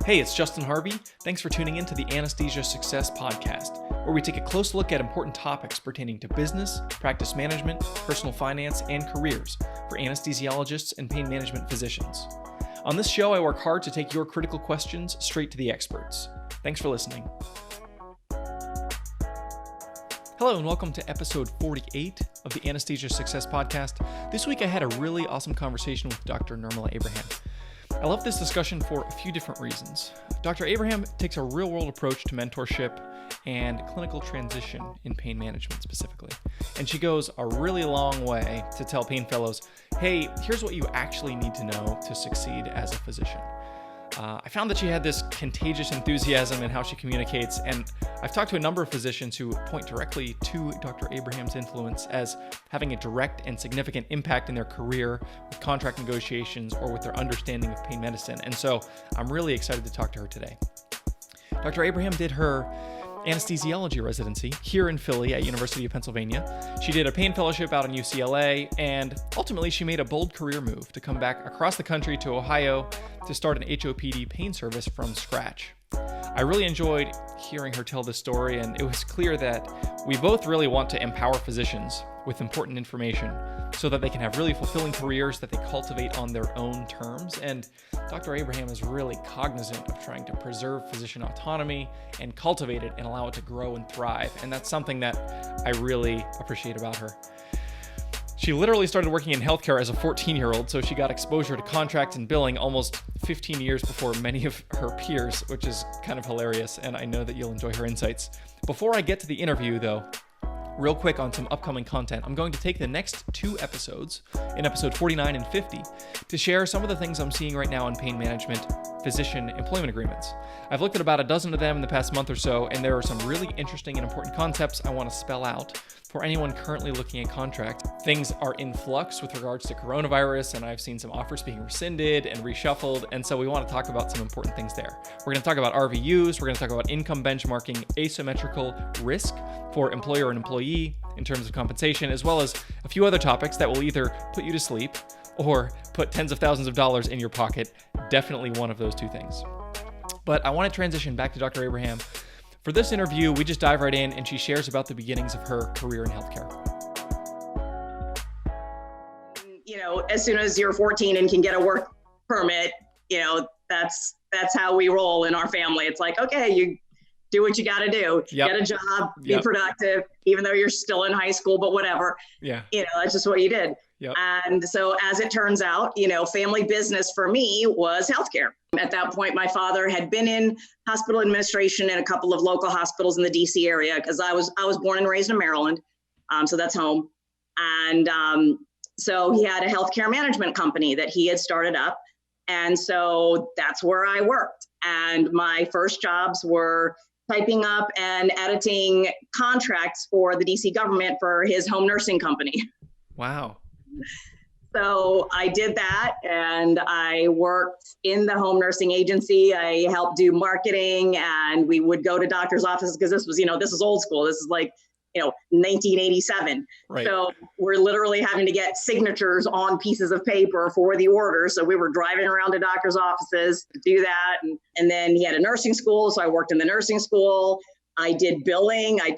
Hey, it's Justin Harvey. Thanks for tuning in to the Anesthesia Success Podcast, where we take a close look at important topics pertaining to business, practice management, personal finance, and careers for anesthesiologists and pain management physicians. On this show, I work hard to take your critical questions straight to the experts. Thanks for listening. Hello and welcome to episode 48 of the Anesthesia Success Podcast. This week I had a really awesome conversation with Dr. Nirmala Abraham. I love this discussion for a few different reasons. Dr. Abraham takes a real-world approach to mentorship and clinical transition in pain management specifically. And she goes a really long way to tell pain fellows, hey, here's what you actually need to know to succeed as a physician. I found that she had this contagious enthusiasm in how she communicates, and I've talked to a number of physicians who point directly to Dr. Abraham's influence as having a direct and significant impact in their career with contract negotiations or with their understanding of pain medicine. And so I'm really excited to talk to her today. Dr. Abraham did her anesthesiology residency here in Philly at University of Pennsylvania. She did a pain fellowship out in UCLA, and ultimately she made a bold career move to come back across the country to Ohio to start an HOPD pain service from scratch. I really enjoyed hearing her tell this story, and it was clear that we both really want to empower physicians with important information so that they can have really fulfilling careers that they cultivate on their own terms. And Dr. Abraham is really cognizant of trying to preserve physician autonomy and cultivate it and allow it to grow and thrive. And that's something that I really appreciate about her. She literally started working in healthcare as a 14-year-old, so she got exposure to contracts and billing almost 15 years before many of her peers, which is kind of hilarious, and I know that you'll enjoy her insights. Before I get to the interview, though, real quick on some upcoming content, I'm going to take the next two episodes, in episode 49 and 50, to share some of the things I'm seeing right now in pain management physician employment agreements. I've looked at about a dozen of them in the past month or so, and there are some really interesting and important concepts I want to spell out for anyone currently looking at contract. Things are in flux with regards to coronavirus, and I've seen some offers being rescinded and reshuffled, and so we want to talk about some important things there. We're going to talk about RVUs, we're going to talk about income benchmarking, asymmetrical risk for employer and employee in terms of compensation, as well as a few other topics that will either put you to sleep or put tens of thousands of dollars in your pocket. Definitely one of those two things. But I want to transition back to Dr. Abraham. For this interview, we just dive right in, and she shares about the beginnings of her career in healthcare. You know, as soon as you're 14 and can get a work permit, you know, that's how we roll in our family. It's like, okay, you do what you got to do. Yep. Get a job, be productive, even though you're still in high school, but whatever. Yeah. You know, that's just what you did. Yep. And so as it turns out, you know, family business for me was healthcare. At that point, my father had been in hospital administration in a couple of local hospitals in the DC area, because I was born and raised in Maryland. So that's home. And so he had a healthcare management company that he had started up. And so that's where I worked. And my first jobs were typing up and editing contracts for the DC government for his home nursing company. Wow. So I did that, and I worked in the home nursing agency. I helped do marketing, and we would go to doctor's offices, because this was, this is old school. This is like, 1987. Right. So we're literally having to get signatures on pieces of paper for the order. So we were driving around to doctor's offices to do that. And then he had a nursing school. So I worked in the nursing school. I did billing. I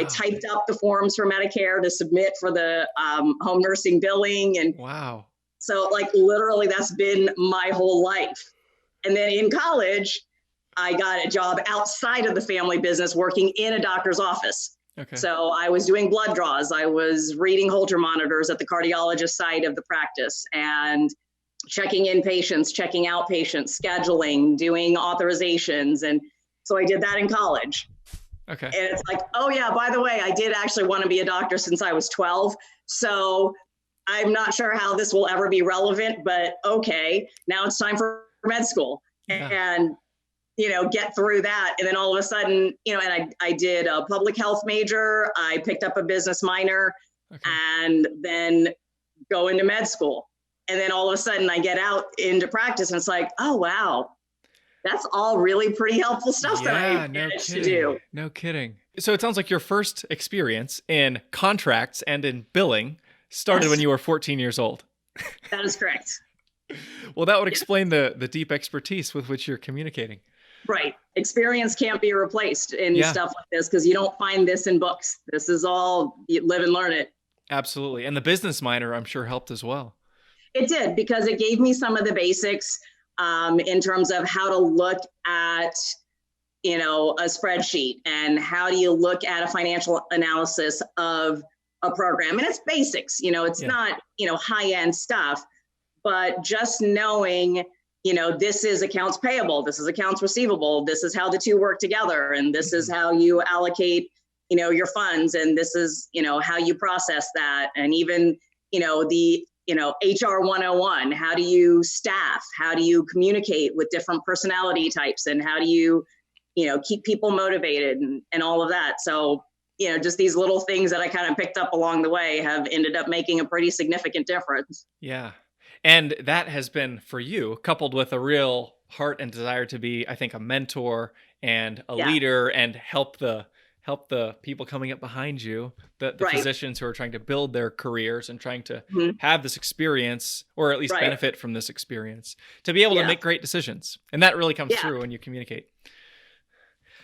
typed up the forms for Medicare to submit for the home nursing billing. And wow. So like literally that's been my whole life. And then in college, I got a job outside of the family business working in a doctor's office. Okay. So I was doing blood draws. I was reading Holter monitors at the cardiologist side of the practice and checking in patients, checking out patients, scheduling, doing authorizations. And so I did that in college. Okay. And it's like, oh yeah, by the way, I did actually want to be a doctor since I was 12. So I'm not sure how this will ever be relevant, but okay, now it's time for med school. Yeah. And get through that. And then all of a sudden, and I did a public health major. I picked up a business minor, Okay. and then go into med school. And then all of a sudden I get out into practice, and it's like, oh, wow, that's all really pretty helpful stuff that I managed to do. No kidding. So it sounds like your first experience in contracts and in billing started when you were 14 years old. That is correct. Well, that would explain the deep expertise with which you're communicating. Right. Experience can't be replaced in Yeah. stuff like this because you don't find this in books. This is all you live and learn it. Absolutely. And the business minor, I'm sure, helped as well. It did, because it gave me some of the basics in terms of how to look at, you know, a spreadsheet and how do you look at a financial analysis of a program. And it's basics, you know, it's not, you know, high-end stuff, but just knowing, you know, this is accounts payable, this is accounts receivable, this is how the two work together, and this is how you allocate, you know, your funds, and this is, you know, how you process that. And even, you know, the, you know, HR 101, how do you staff, how do you communicate with different personality types, and how do you, you know, keep people motivated and all of that. So, you know, just these little things that I kind of picked up along the way have ended up making a pretty significant difference. Yeah. And that has been for you, coupled with a real heart and desire to be, I think, a mentor and a leader and help the people coming up behind you, the physicians who are trying to build their careers and trying to have this experience, or at least benefit from this experience, to be able to make great decisions. And that really comes through when you communicate.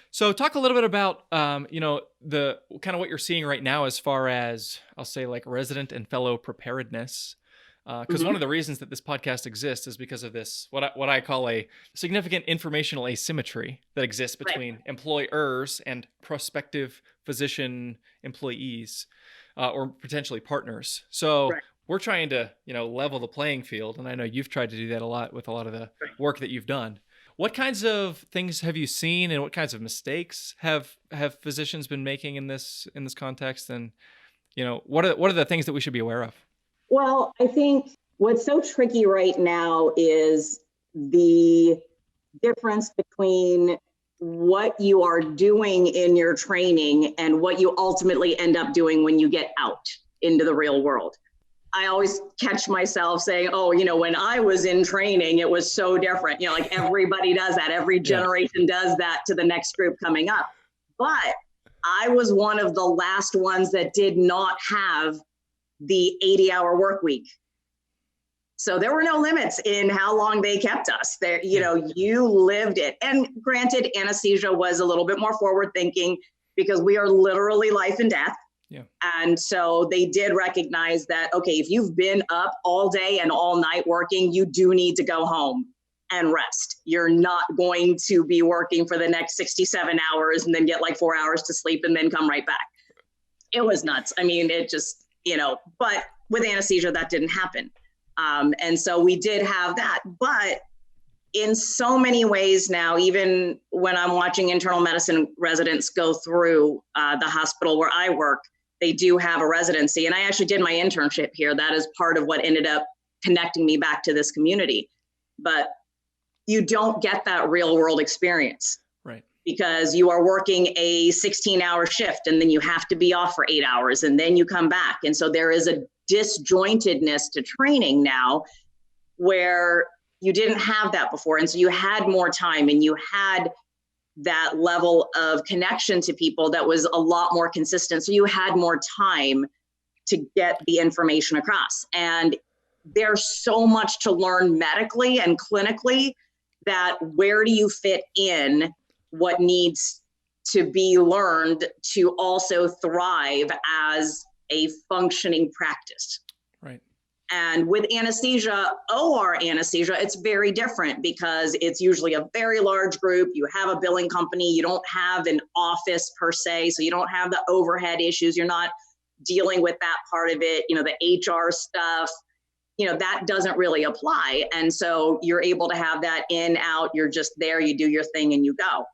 So talk a little bit about, you know, the kind of what you're seeing right now as far as, I'll say, like resident and fellow preparedness. Because one of the reasons that this podcast exists is because of this, what I call a significant informational asymmetry that exists between employers and prospective physician employees, or potentially partners. So we're trying to, you know, level the playing field. And I know you've tried to do that a lot with a lot of the work that you've done. What kinds of things have you seen, and what kinds of mistakes have physicians been making in this context? And, you know, what are the things that we should be aware of? Well, I think what's so tricky right now is the difference between what you are doing in your training and what you ultimately end up doing when you get out into the real world. I always catch myself saying, oh, you know, when I was in training, it was so different. You know, like everybody does that. Every generation does that to the next group coming up. But I was one of the last ones that did not have the 80-hour work week. So there were no limits in how long they kept us there. You know, you lived it. And granted, anesthesia was a little bit more forward thinking because we are literally life and death. Yeah. And so they did recognize that, okay, if you've been up all day and all night working, you do need to go home and rest. You're not going to be working for the next 67 hours and then get like 4 hours to sleep and then come right back. It was nuts. I mean, it just, you know, but with anesthesia, that didn't happen. And so we did have that. But in so many ways now, even when I'm watching internal medicine residents go through the hospital where I work, they do have a residency. And I actually did my internship here. That is part of what ended up connecting me back to this community. But you don't get that real world experience. Right. Because you are working a 16-hour shift and then you have to be off for 8 hours and then you come back. And so there is a disjointedness to training now where you didn't have that before. And so you had more time and you had that level of connection to people that was a lot more consistent. So you had more time to get the information across. And there's so much to learn medically and clinically that where do you fit in what needs to be learned to also thrive as a functioning practice. Right. And with anesthesia, OR anesthesia, it's very different because it's usually a very large group. You have a billing company. You don't have an office per se. So you don't have the overhead issues. You're not dealing with that part of it. You know, the HR stuff, you know, that doesn't really apply. And so you're able to have that in, out, you're just there, you do your thing and you go.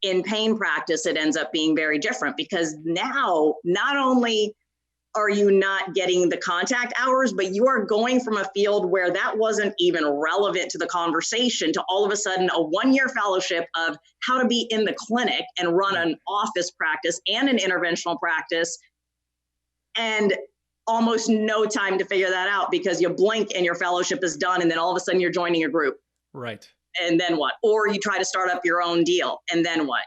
In pain practice, it ends up being very different because now not only are you not getting the contact hours, but you are going from a field where that wasn't even relevant to the conversation to all of a sudden a 1-year fellowship of how to be in the clinic and run an office practice and an interventional practice, and almost no time to figure that out because you blink and your fellowship is done and then all of a sudden you're joining a group. Right. And then what? Or you try to start up your own deal and then what?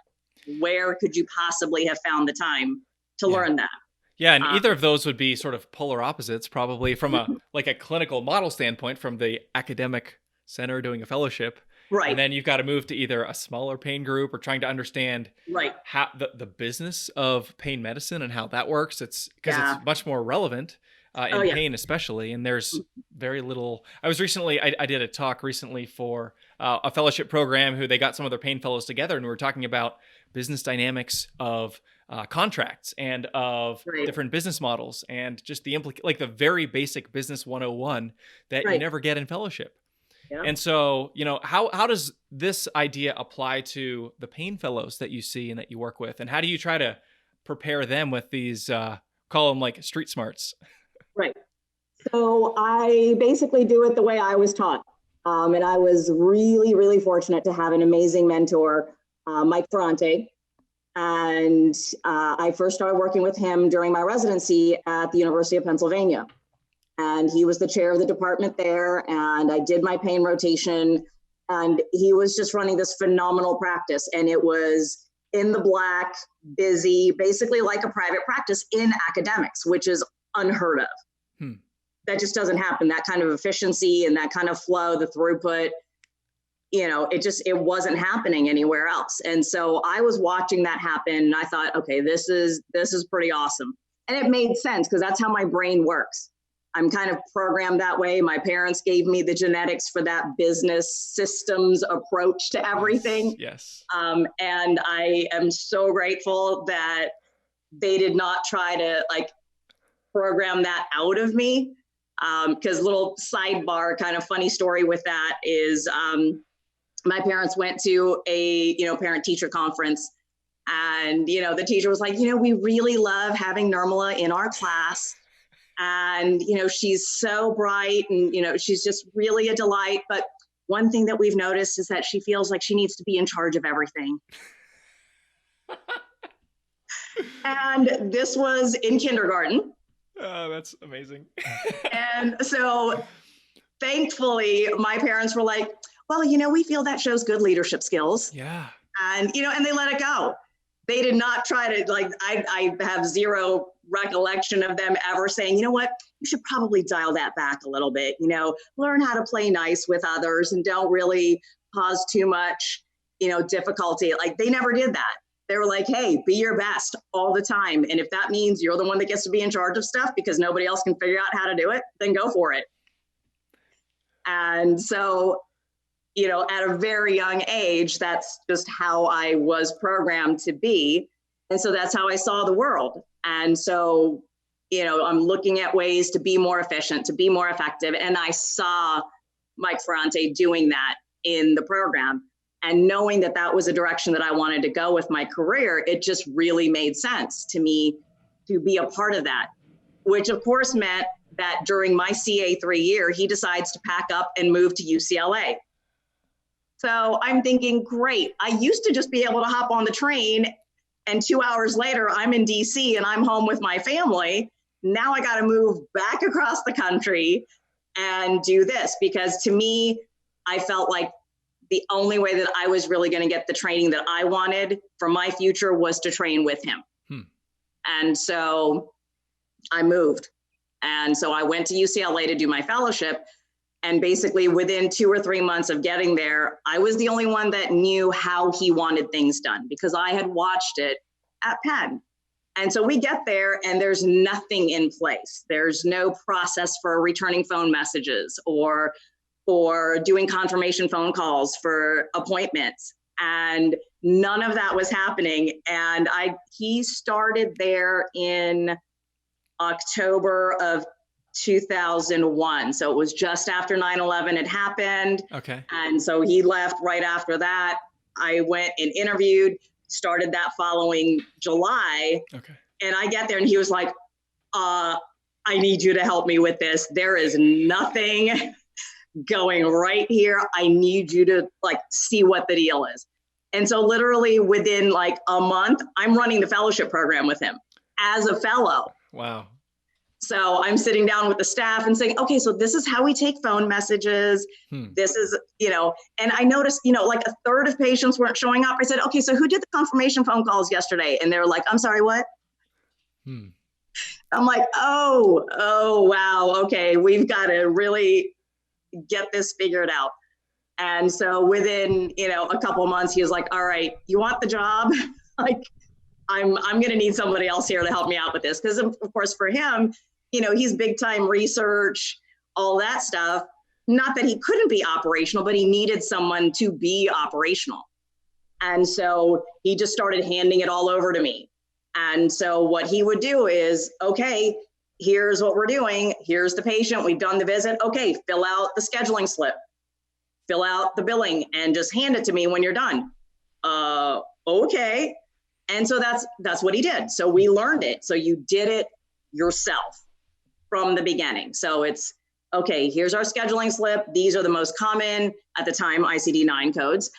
Where could you possibly have found the time to learn that? Yeah, and either of those would be sort of polar opposites, probably from a clinical model standpoint, from the academic center doing a fellowship. Right. And then you've got to move to either a smaller pain group or trying to understand Right. how the business of pain medicine and how that works. It's because Yeah. it's much more relevant in yeah. pain, especially. And there's very little. I did a talk recently for a fellowship program who they got some of their pain fellows together, and we were talking about business dynamics of contracts and of Right. different business models and just like the very basic business 101 that you Right. never get in fellowship. Yeah. And so, how does this idea apply to the pain fellows that you see and that you work with? And how do you try to prepare them with these, call them like street smarts? Right. So I basically do it the way I was taught. And I was really, really fortunate to have an amazing mentor, Mike Ferrante. And I first started working with him during my residency at the University of Pennsylvania. And he was the chair of the department there. And I did my pain rotation. And he was just running this phenomenal practice. And it was in the black, busy, basically like a private practice in academics, which is unheard of. That just doesn't happen. That kind of efficiency and that kind of flow, the throughput, it wasn't happening anywhere else. And so I was watching that happen. And I thought, okay, this is pretty awesome. And it made sense because that's how my brain works. I'm kind of programmed that way. My parents gave me the genetics for that business systems approach to everything. Yes. And I am so grateful that they did not try to program that out of me. Because little sidebar, kind of funny story with that is my parents went to a, parent teacher conference, and, the teacher was like, we really love having Nirmala in our class. And, she's so bright and, she's just really a delight. But one thing that we've noticed is that she feels like she needs to be in charge of everything. And this was in kindergarten. Oh, that's amazing. And so thankfully, my parents were like, well, we feel that shows good leadership skills. Yeah. And, and they let it go. They did not try to, I have zero recollection of them ever saying, you know what, you should probably dial that back a little bit, learn how to play nice with others and don't really cause too much, difficulty. They never did that. They were like, hey, be your best all the time. And if that means you're the one that gets to be in charge of stuff because nobody else can figure out how to do it, then go for it. And so, at a very young age, that's just how I was programmed to be. And so that's how I saw the world. And so, I'm looking at ways to be more efficient, to be more effective. And I saw Mike Ferrante doing that in the program. And knowing that that was a direction that I wanted to go with my career, it just really made sense to me to be a part of that, which of course meant that during my CA3 year, he decides to pack up and move to UCLA. So I'm thinking, great. I used to just be able to hop on the train and 2 hours later, I'm in DC and I'm home with my family. Now I got to move back across the country and do this because to me, I felt like the only way that I was really going to get the training that I wanted for my future was to train with him. And so I moved. And so I went to UCLA to do my fellowship. And basically within 2 or 3 months of getting there, I was the only one that knew how he wanted things done because I had watched it at Penn. And so we get there and there's nothing in place. There's no process for returning phone messages or doing confirmation phone calls for appointments. And none of that was happening. And he started there in October of 2001. So it was just after 9/11 had happened. Okay. And so he left right after that. I went and interviewed, started that following July. Okay. And I get there and he was like, I need you to help me with this. There is nothing going right here. I need you to see what the deal is. And so literally within a month, I'm running the fellowship program with him as a fellow. Wow. So I'm sitting down with the staff and saying, okay, so this is how we take phone messages. This is, and I noticed, a third of patients weren't showing up. I said, okay, so who did the confirmation phone calls yesterday? And they're like, I'm sorry, what? I'm like, oh, wow. Okay. We've got to really get this figured out. And so within, a couple of months, he was like, all right, you want the job? Like, I'm going to need somebody else here to help me out with this. Because of course, for him, he's big time research, all that stuff. Not that he couldn't be operational, but he needed someone to be operational. And so he just started handing it all over to me. And so what he would do is, okay, here's what we're doing. Here's the patient. We've done the visit. Okay, fill out the scheduling slip, fill out the billing, and just hand it to me when you're done. Okay. And so that's what he did. So we learned it. So you did it yourself from the beginning. So it's, okay, here's our scheduling slip. These are the most common, at the time, ICD-9 codes.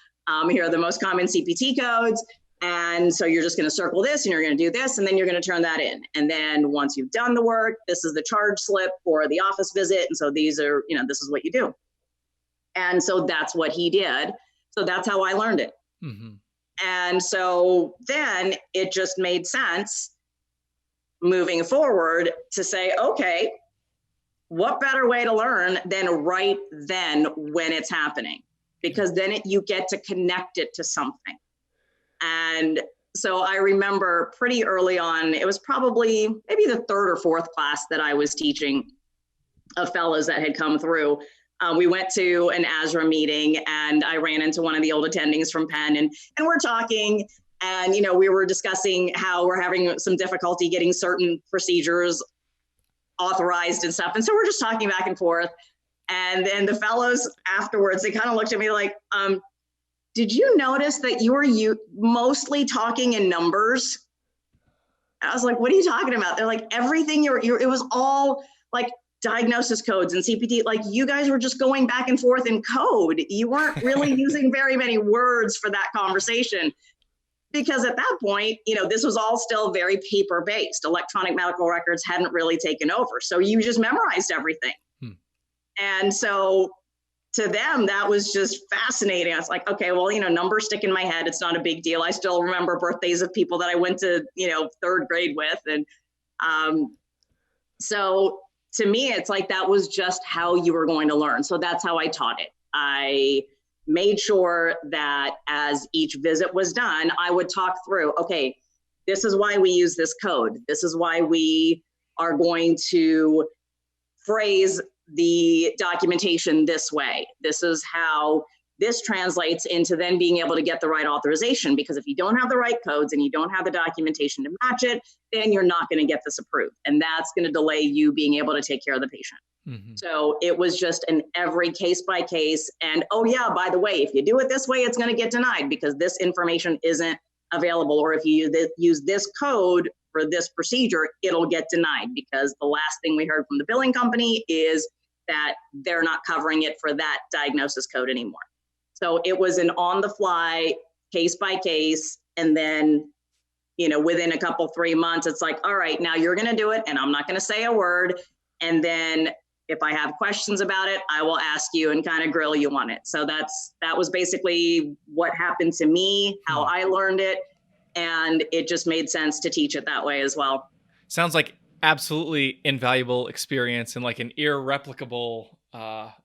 Here are the most common CPT codes. And so you're just going to circle this and you're going to do this, and then you're going to turn that in. And then once you've done the work, this is the charge slip for the office visit. And so these are, this is what you do. And so that's what he did. So that's how I learned it. Mm-hmm. And so then it just made sense moving forward to say, okay, what better way to learn than right then when it's happening? Because then you get to connect it to something. And so I remember pretty early on, it was probably maybe the third or fourth class that I was teaching of fellows that had come through. We went to an ASRA meeting and I ran into one of the old attendings from Penn and we're talking and, we were discussing how we're having some difficulty getting certain procedures authorized and stuff. And so we're just talking back and forth. And then the fellows afterwards, they kind of looked at me like, did you notice that you were mostly talking in numbers? I was like, what are you talking about? They're like, everything it was all like diagnosis codes and CPT, like you guys were just going back and forth in code. You weren't really using very many words for that conversation. Because at that point, this was all still very paper-based. Electronic medical records hadn't really taken over. So you just memorized everything. And so to them, that was just fascinating. I was like, okay, well, numbers stick in my head. It's not a big deal. I still remember birthdays of people that I went to, third grade with. And so to me, it's like that was just how you were going to learn. So that's how I taught it. I made sure that as each visit was done, I would talk through, okay, this is why we use this code. This is why we are going to phrase the documentation this way. This is how this translates into then being able to get the right authorization, because if you don't have the right codes and you don't have the documentation to match it, then you're not going to get this approved. And that's going to delay you being able to take care of the patient. Mm-hmm. So it was just an every case by case. And, oh yeah, by the way, if you do it this way, it's going to get denied because this information isn't available. Or if you use this code for this procedure, it'll get denied because the last thing we heard from the billing company is that they're not covering it for that diagnosis code anymore. So it was an on the fly, case by case. And then, within a couple, 3 months, it's like, all right, now you're going to do it. And I'm not going to say a word. And then if I have questions about it, I will ask you and kind of grill you on it. So that was basically what happened to me, how I learned it. And it just made sense to teach it that way as well. Sounds like absolutely invaluable experience and like an irreplicable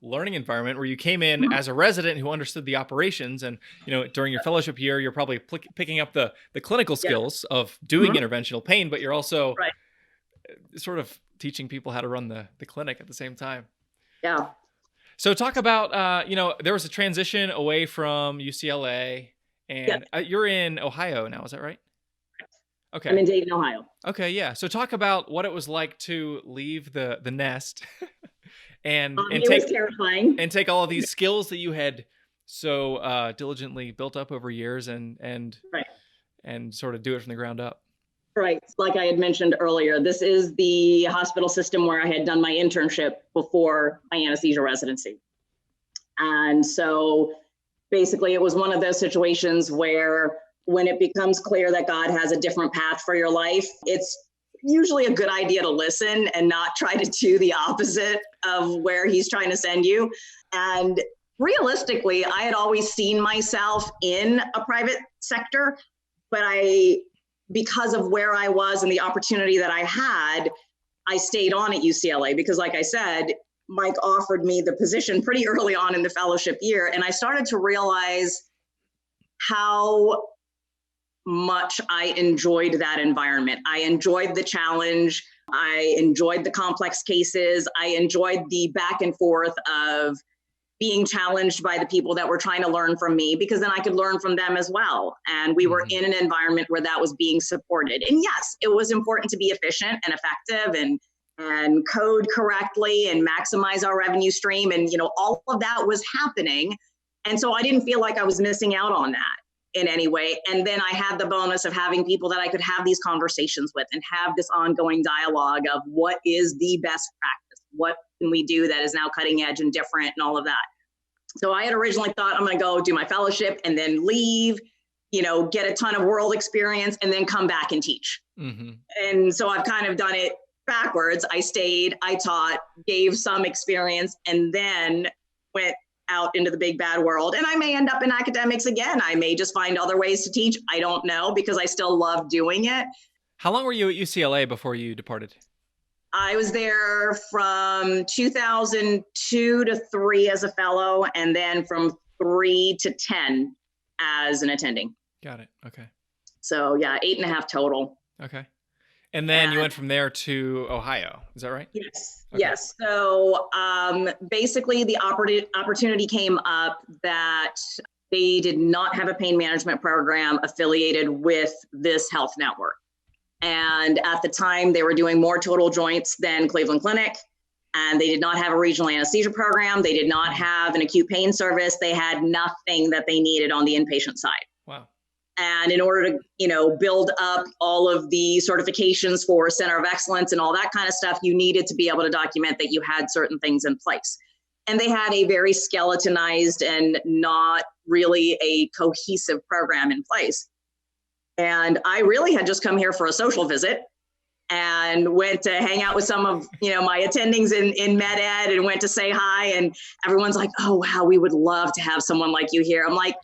learning environment where you came in as a resident who understood the operations. And, during your fellowship year, you're probably picking up the clinical skills of doing interventional pain, but you're also sort of teaching people how to run the clinic at the same time. Yeah. So talk about, there was a transition away from UCLA and you're in Ohio now. Is that right? Okay. I'm in Dayton, Ohio. Okay. Yeah. So talk about what it was like to leave the nest and was terrifying. And take all of these skills that you had so diligently built up over years and sort of do it from the ground up. Right. Like I had mentioned earlier, this is the hospital system where I had done my internship before my anesthesia residency. And so basically it was one of those situations where when it becomes clear that God has a different path for your life, it's usually a good idea to listen and not try to do the opposite of where he's trying to send you. And realistically, I had always seen myself in a private sector, but because of where I was and the opportunity that I had, I stayed on at UCLA because like I said, Mike offered me the position pretty early on in the fellowship year. And I started to realize how much I enjoyed that environment. I enjoyed the challenge. I enjoyed the complex cases. I enjoyed the back and forth of being challenged by the people that were trying to learn from me, because then I could learn from them as well. And we were in an environment where that was being supported. And yes, it was important to be efficient and effective and code correctly and maximize our revenue stream. And, all of that was happening. And so I didn't feel like I was missing out on that in any way. And then I had the bonus of having people that I could have these conversations with and have this ongoing dialogue of what is the best practice? What can we do that is now cutting edge and different and all of that? So I had originally thought I'm going to go do my fellowship and then leave, get a ton of world experience and then come back and teach. And so I've kind of done it backwards. I stayed, I taught, gave some experience, and then went out into the big bad world. And I may end up in academics again. I may just find other ways to teach. I don't know, because I still love doing it. How long were you at UCLA before you departed? I was there from 2002 to 3 as a fellow, and then from 3 to 10 as an attending. Got it. Okay. So yeah, 8.5 total. Okay. And then you went from there to Ohio. Is that right? Yes. Okay. Yes. So basically the opportunity came up that they did not have a pain management program affiliated with this health network. And at the time, they were doing more total joints than Cleveland Clinic. And they did not have a regional anesthesia program. They did not have an acute pain service. They had nothing that they needed on the inpatient side. Wow. And in order to, build up all of the certifications for Center of Excellence and all that kind of stuff, you needed to be able to document that you had certain things in place. And they had a very skeletonized and not really a cohesive program in place. And I really had just come here for a social visit and went to hang out with some of, my attendings in med ed, and went to say hi. And everyone's like, oh, wow, we would love to have someone like you here. I'm like,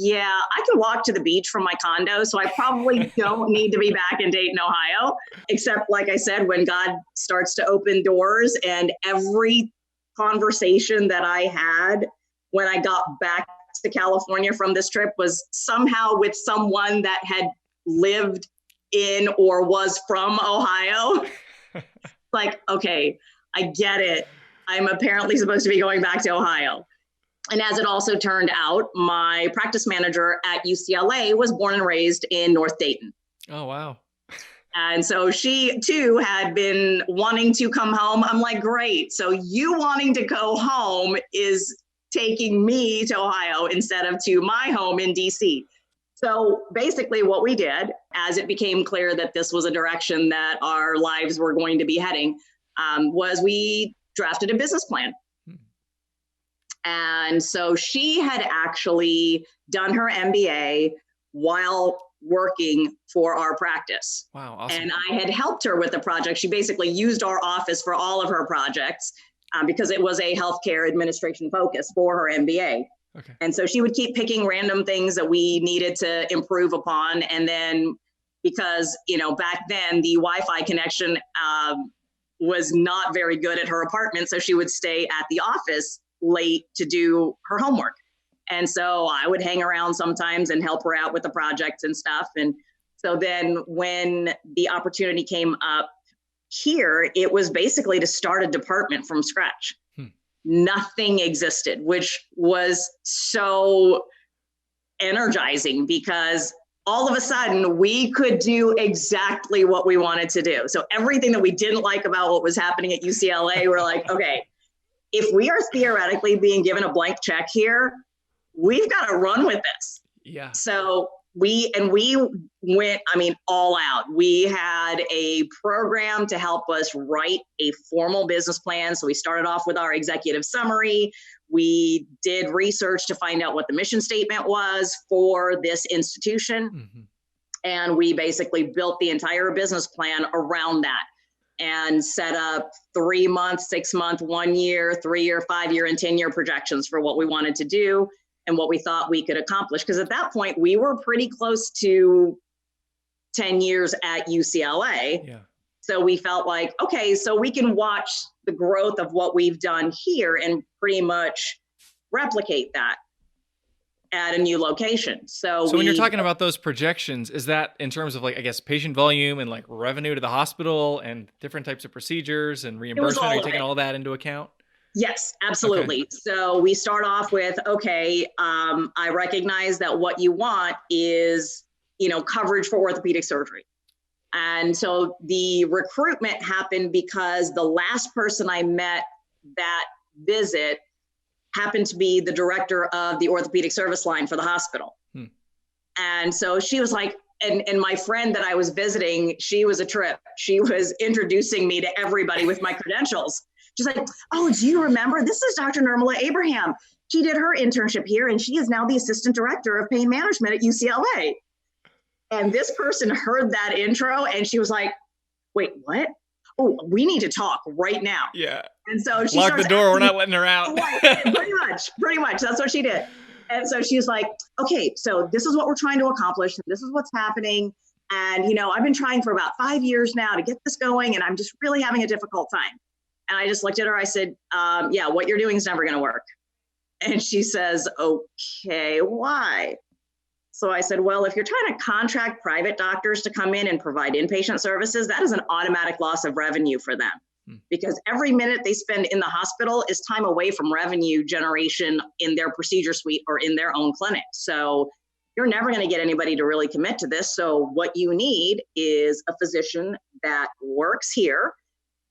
yeah, I can walk to the beach from my condo, so I probably don't need to be back in Dayton, Ohio, except, like I said, when God starts to open doors. And every conversation that I had when I got back to California from this trip was somehow with someone that had lived in or was from Ohio. Like, okay, I get it. I'm apparently supposed to be going back to Ohio. And as it also turned out, my practice manager at UCLA was born and raised in North Dayton. Oh, wow. And so she too had been wanting to come home. I'm like, great. So you wanting to go home is taking me to Ohio instead of to my home in DC. So basically what we did, as it became clear that this was a direction that our lives were going to be heading, was we drafted a business plan. And so she had actually done her MBA while working for our practice. Wow, awesome. And I had helped her with the project. She basically used our office for all of her projects because it was a healthcare administration focus for her MBA. Okay. And so she would keep picking random things that we needed to improve upon. And then because, back then the Wi-Fi connection was not very good at her apartment, so she would stay at the office late to do her homework. And so I would hang around sometimes and help her out with the projects and stuff. And so then when the opportunity came up here, it was basically to start a department from scratch. Nothing existed, which was so energizing because all of a sudden we could do exactly what we wanted to do. So everything that we didn't like about what was happening at UCLA, we're like, okay, if we are theoretically being given a blank check here, we've got to run with this. Yeah. So we went, all out. We had a program to help us write a formal business plan. So we started off with our executive summary. We did research to find out what the mission statement was for this institution. Mm-hmm. And we basically built the entire business plan around that and set up 3 month, 6 month, 1 year, 3 year, 5 year, and 10-year projections for what we wanted to do and what we thought we could accomplish. Because at that point, we were pretty close to 10 years at UCLA. Yeah. So we felt like, okay, so we can watch the growth of what we've done here and pretty much replicate that at a new location. So when you're talking about those projections, is that in terms of like, I guess, patient volume and like revenue to the hospital and different types of procedures and reimbursement? Are you taking all that into account? Yes, absolutely. Okay. So we start off with, okay, I recognize that what you want is, coverage for orthopedic surgery. And so the recruitment happened because the last person I met that visit happened to be the director of the orthopedic service line for the hospital. And so she was like, and my friend that I was visiting, she was a trip. She was introducing me to everybody with my credentials. She's like, oh, do you remember? This is Dr. Nirmala Abraham. She did her internship here, and she is now the assistant director of pain management at UCLA. And this person heard that intro, and she was like, wait, what? Oh, we need to talk right now. Yeah. And so she lock the door. We're not letting her out. Pretty much. That's what she did. And so she was like, okay, so this is what we're trying to accomplish. This is what's happening. And, I've been trying for about 5 years now to get this going, and I'm just really having a difficult time. And I just looked at her. I said, yeah, what you're doing is never going to work. And she says, okay, why? So I said, well, if you're trying to contract private doctors to come in and provide inpatient services, that is an automatic loss of revenue for them. Because every minute they spend in the hospital is time away from revenue generation in their procedure suite or in their own clinic. So you're never going to get anybody to really commit to this. So what you need is a physician that works here,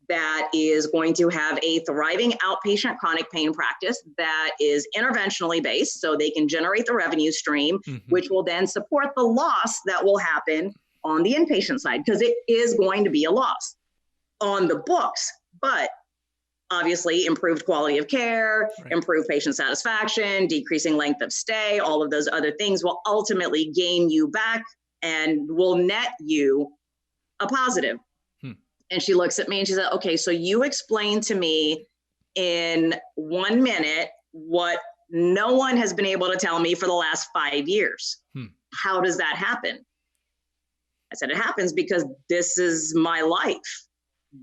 that is going to have a thriving outpatient chronic pain practice that is interventionally based, so they can generate the revenue stream, which will then support the loss that will happen on the inpatient side, because it is going to be a loss on the books, but obviously improved quality of care, improved patient satisfaction, decreasing length of stay, all of those other things will ultimately gain you back and will net you a positive. And she looks at me and she said, okay, so you explain to me in 1 minute what no one has been able to tell me for the last 5 years. How does that happen? I said, it happens because this is my life.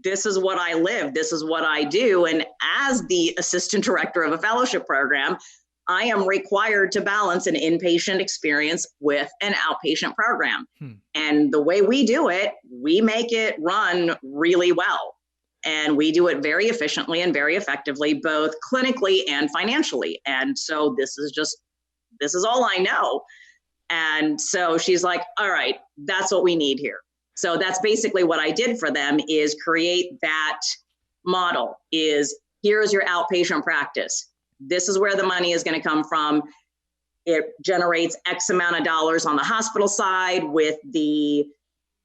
This is what I live. This is what I do. And as the assistant director of a fellowship program, I am required to balance an inpatient experience with an outpatient program. And the way we do it, we make it run really well. And we do it very efficiently and very effectively, both clinically and financially. And so this is all I know. And so she's like, all right, that's what we need here. So that's basically what I did for them, is create that model. Is here's your outpatient practice. This is where the money is going to come from. It generates X amount of dollars on the hospital side with the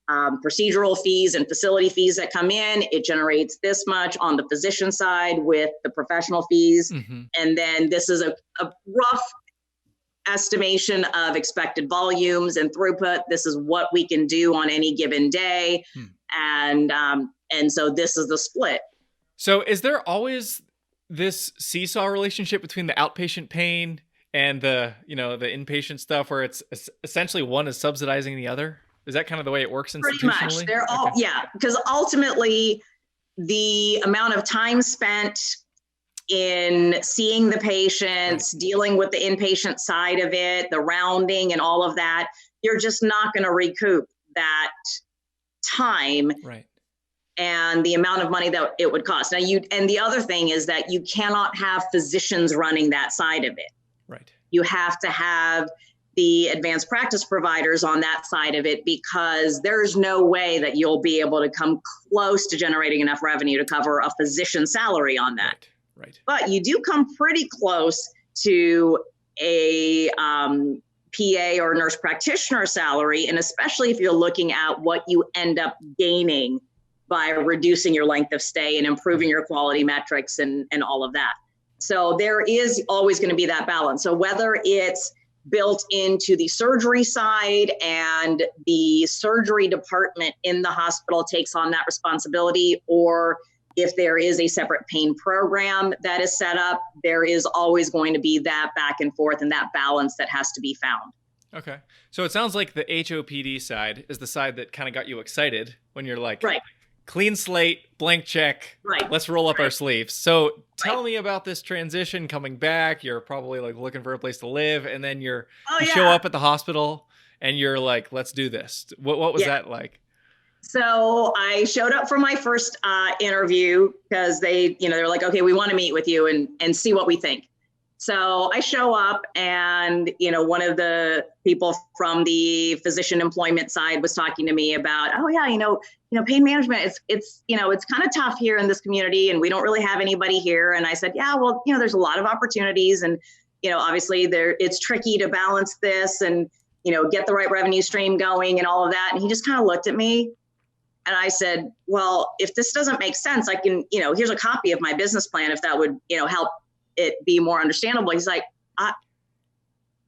procedural fees and facility fees that come in. It generates this much on the physician side with the professional fees. And then this is a rough estimation of expected volumes and throughput. This is what we can do on any given day. And so this is the split. So is there always this seesaw relationship between the outpatient pain and the inpatient stuff, where it's essentially one is subsidizing the other? Is that kind of the way it works institutionally? Pretty much. They're all, yeah, because ultimately the amount of time spent in seeing the patients, dealing with the inpatient side of it, the rounding and all of that, you're just not going to recoup that time. And the amount of money that it would cost. Now and the other thing is that you cannot have physicians running that side of it. You have to have the advanced practice providers on that side of it, because there's no way that you'll be able to come close to generating enough revenue to cover a physician salary on that. But you do come pretty close to a PA or nurse practitioner salary, and especially if you're looking at what you end up gaining by reducing your length of stay and improving your quality metrics and all of that. So there is always going to be that balance. So whether it's built into the surgery side and the surgery department in the hospital takes on that responsibility, or if there is a separate pain program that is set up, there is always going to be that back and forth and that balance that has to be found. Okay. So it sounds like the HOPD side is the side that kind of got you excited when you're like, clean slate, blank check. Right. Let's roll up our Right. sleeves. So tell me about this transition coming back. You're probably like looking for a place to live, and then you show up at the hospital and you're like, let's do this. What was that like? So I showed up for my first interview because they're like, okay, we want to meet with you and see what we think. So I show up and, one of the people from the physician employment side was talking to me about, pain management, it's kind of tough here in this community and we don't really have anybody here. And I said, yeah, well, there's a lot of opportunities and, obviously it's tricky to balance this and, get the right revenue stream going and all of that. And he just kind of looked at me and I said, well, if this doesn't make sense, I can, here's a copy of my business plan if that would, help it be more understandable. He's like, I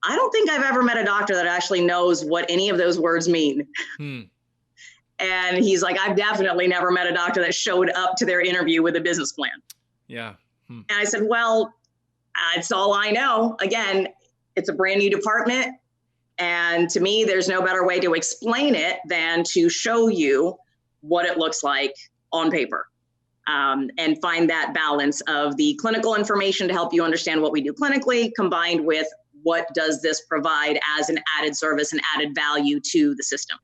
don't think I've ever met a doctor that actually knows what any of those words mean. And he's like, I've definitely never met a doctor that showed up to their interview with a business plan. Yeah. And I said, well, that's all I know. Again, it's a brand new department. And to me, there's no better way to explain it than to show you what it looks like on paper. And find that balance of the clinical information to help you understand what we do clinically, combined with what does this provide as an added service and added value to the system.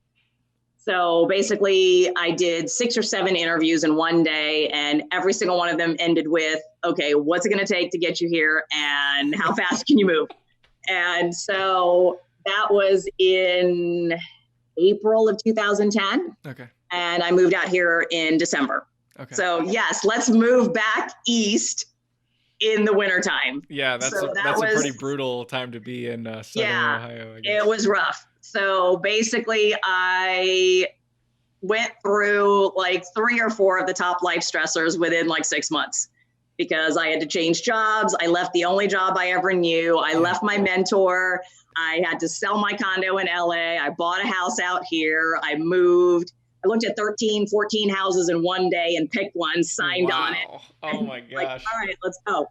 So basically, I did 6 or 7 interviews in one day, and every single one of them ended with, okay, what's it going to take to get you here, and how fast can you move? And so that was in April of 2010. Okay. And I moved out here in December. Okay. So yes, let's move back east in the wintertime. Yeah, that's a pretty brutal time to be in Southern Ohio, I guess. It was rough. So basically I went through like 3 or 4 of the top life stressors within like 6 months because I had to change jobs. I left the only job I ever knew. I left my mentor. I had to sell my condo in LA. I bought a house out here. I moved. I looked at 13, 14 houses in one day and picked one, signed on it. Oh my gosh. Like, all right, let's go.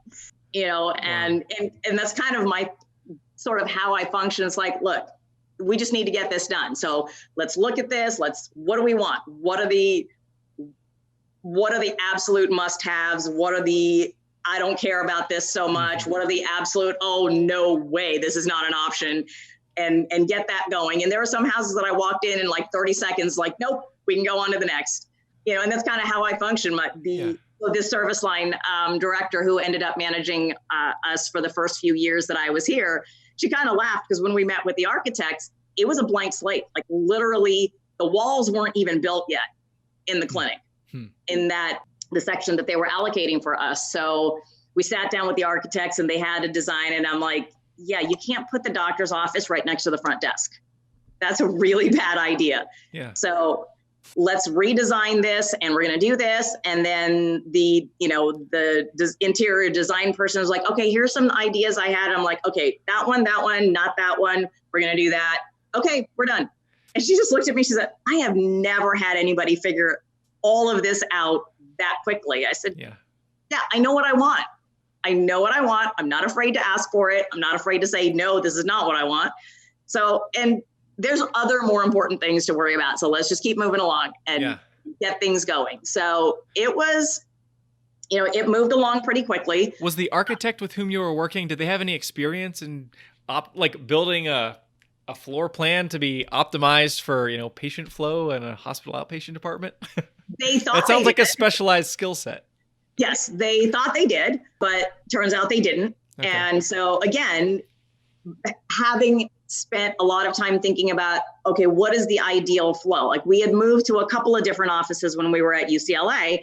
And that's kind of my sort of how I function. It's like, look, we just need to get this done. So let's look at this. What do we want? What are the absolute must-haves? What are the, I don't care about this so much. What are the absolute, oh, no way, this is not an option. And get that going. And there were some houses that I walked in like 30 seconds, like, nope, we can go on to the next, and that's kind of how I function. This service line director who ended up managing us for the first few years that I was here, she kind of laughed because when we met with the architects, it was a blank slate. Like literally the walls weren't even built yet in the clinic in the section that they were allocating for us. So we sat down with the architects and they had a design and I'm like, yeah, you can't put the doctor's office right next to the front desk. That's a really bad idea. Yeah. So let's redesign this and we're going to do this. And then the interior design person was like, okay, here's some ideas I had. I'm like, okay, that one, not that one. We're going to do that. Okay, we're done. And she just looked at me. She said, I have never had anybody figure all of this out that quickly. I said, yeah, I know what I want. I'm not afraid to ask for it. I'm not afraid to say, no, this is not what I want. So, and there's other more important things to worry about. So let's just keep moving along and get things going. So it was, it moved along pretty quickly. Was the architect with whom you were working, did they have any experience in building a floor plan to be optimized for, patient flow in a hospital outpatient department? They thought that sounds like a specialized skill set. Yes, they thought they did, but turns out they didn't. Okay. And so again, having spent a lot of time thinking about, okay, what is the ideal flow? Like we had moved to a couple of different offices when we were at UCLA,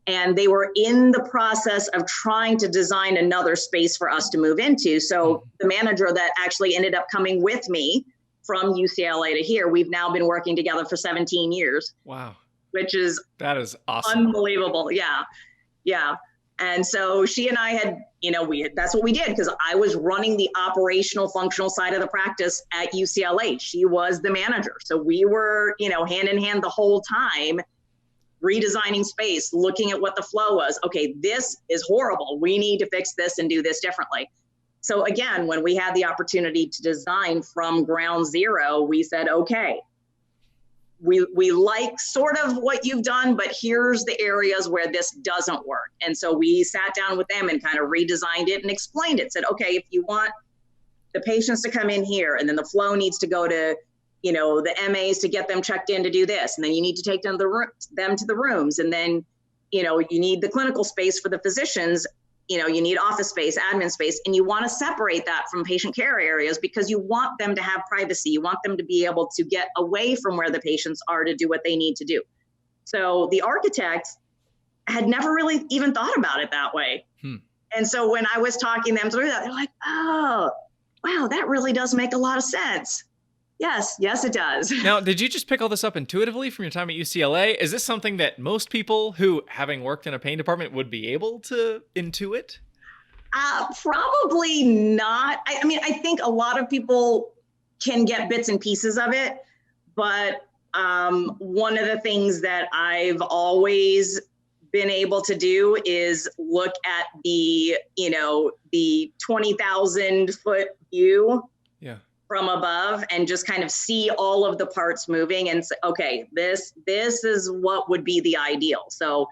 and they were in the process of trying to design another space for us to move into. So the manager that actually ended up coming with me from UCLA to here, we've now been working together for 17 years. Wow. That is awesome. Unbelievable. Yeah. Yeah. And so she and I had, that's what we did because I was running the operational functional side of the practice at UCLA. She was the manager. So we were, hand in hand the whole time, redesigning space, looking at what the flow was. Okay, this is horrible. We need to fix this and do this differently. So again, when we had the opportunity to design from ground zero, we said, okay, we like sort of what you've done, but here's the areas where this doesn't work. And so we sat down with them and kind of redesigned it and explained it, said, okay, if you want the patients to come in here, and then the flow needs to go to, the MAs to get them checked in to do this. And then you need to take them to the rooms. And then, you need the clinical space for the physicians. You need office space, admin space, and you want to separate that from patient care areas because you want them to have privacy. You want them to be able to get away from where the patients are to do what they need to do. So the architects had never really even thought about it that way. And so when I was talking them through that, they're like, oh, wow, that really does make a lot of sense. Yes, it does. Now, did you just pick all this up intuitively from your time at UCLA? Is this something that most people who, having worked in a pain department, would be able to intuit? Probably not. I think a lot of people can get bits and pieces of it, but one of the things that I've always been able to do is look at the 20,000 foot view from above and just kind of see all of the parts moving and say, okay, this is what would be the ideal. So,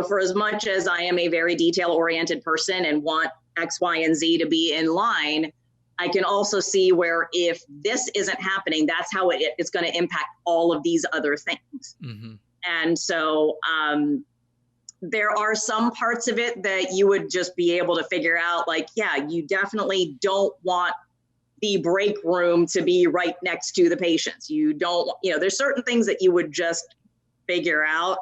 for as much as I am a very detail-oriented person and want X, Y, and Z to be in line, I can also see where if this isn't happening, that's how it's going to impact all of these other things. Mm-hmm. And so there are some parts of it that you would just be able to figure out, like, yeah, you definitely don't want the break room to be right next to the patients. You don't, there's certain things that you would just figure out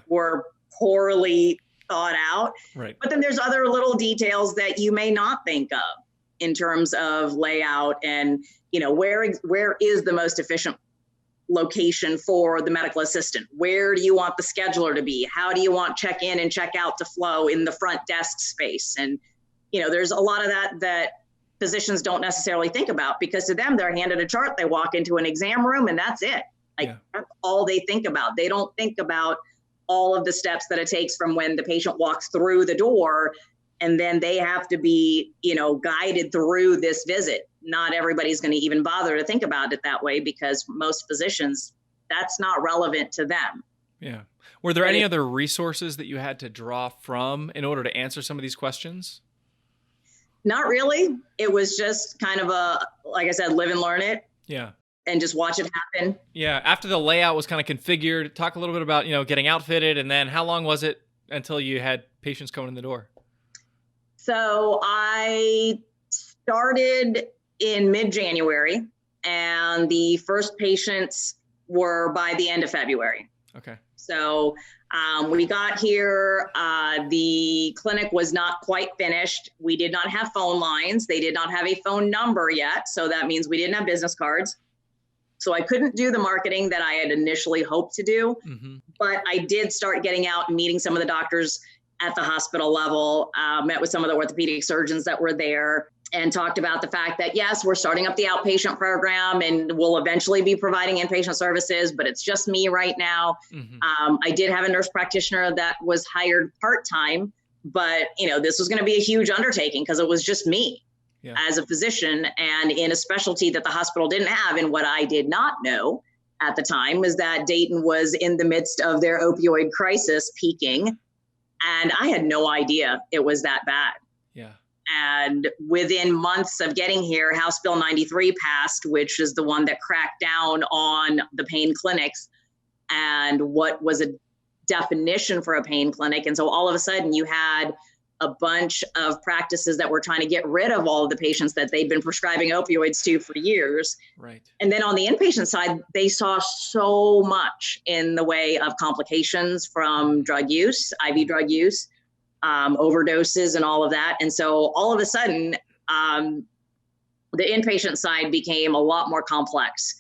were poorly thought out. Right. But then there's other little details that you may not think of in terms of layout and, where is the most efficient location for the medical assistant? Where do you want the scheduler to be? How do you want check in and check out to flow in the front desk space? And, there's a lot of that physicians don't necessarily think about because to them, they're handed a chart, they walk into an exam room and that's it. That's all they think about. They don't think about all of the steps that it takes from when the patient walks through the door and then they have to be, guided through this visit. Not everybody's going to even bother to think about it that way because most physicians, that's not relevant to them. Yeah. Were there any other resources that you had to draw from in order to answer some of these questions? Not really. It was just kind of like I said, live and learn it. Yeah. And just watch it happen. Yeah. After the layout was kind of configured, talk a little bit about, getting outfitted, and then how long was it until you had patients coming in the door? So I started in mid-January and the first patients were by the end of February. Okay. So we got here, the clinic was not quite finished. We did not have phone lines. They did not have a phone number yet. So that means we didn't have business cards. So I couldn't do the marketing that I had initially hoped to do, but I did start getting out and meeting some of the doctors at the hospital level, met with some of the orthopedic surgeons that were there and talked about the fact that, yes, we're starting up the outpatient program and we'll eventually be providing inpatient services, but it's just me right now. I did have a nurse practitioner that was hired part-time, but this was going to be a huge undertaking because it was just me as a physician and in a specialty that the hospital didn't have. And what I did not know at the time was that Dayton was in the midst of their opioid crisis peaking. And I had no idea it was that bad. Yeah. And within months of getting here, House Bill 93 passed, which is the one that cracked down on the pain clinics and what was a definition for a pain clinic. And so all of a sudden you had a bunch of practices that were trying to get rid of all of the patients that they'd been prescribing opioids to for years. Right. And then on the inpatient side, they saw so much in the way of complications from drug use, IV drug use, overdoses and all of that. And so all of a sudden, the inpatient side became a lot more complex.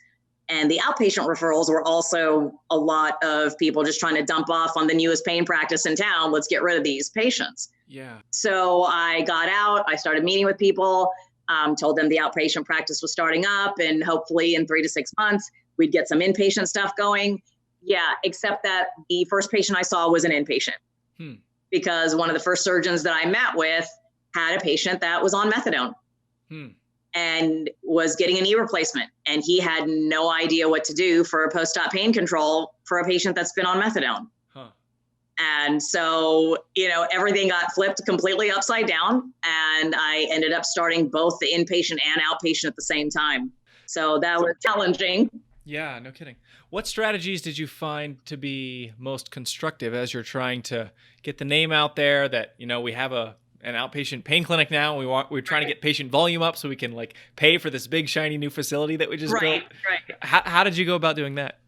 And the outpatient referrals were also a lot of people just trying to dump off on the newest pain practice in town. Let's get rid of these patients. Yeah. So I got out, I started meeting with people, told them the outpatient practice was starting up and hopefully in 3 to 6 months, we'd get some inpatient stuff going. Yeah, except that the first patient I saw was an inpatient because one of the first surgeons that I met with had a patient that was on methadone. and was getting a knee replacement. And he had no idea what to do for a post-op pain control for a patient that's been on methadone. Huh. And so, everything got flipped completely upside down. And I ended up starting both the inpatient and outpatient at the same time. So that was challenging. Yeah, no kidding. What strategies did you find to be most constructive as you're trying to get the name out there that, we have an outpatient pain clinic now. We're trying to get patient volume up so we can pay for this big shiny new facility that we just built. Right. How did you go about doing that?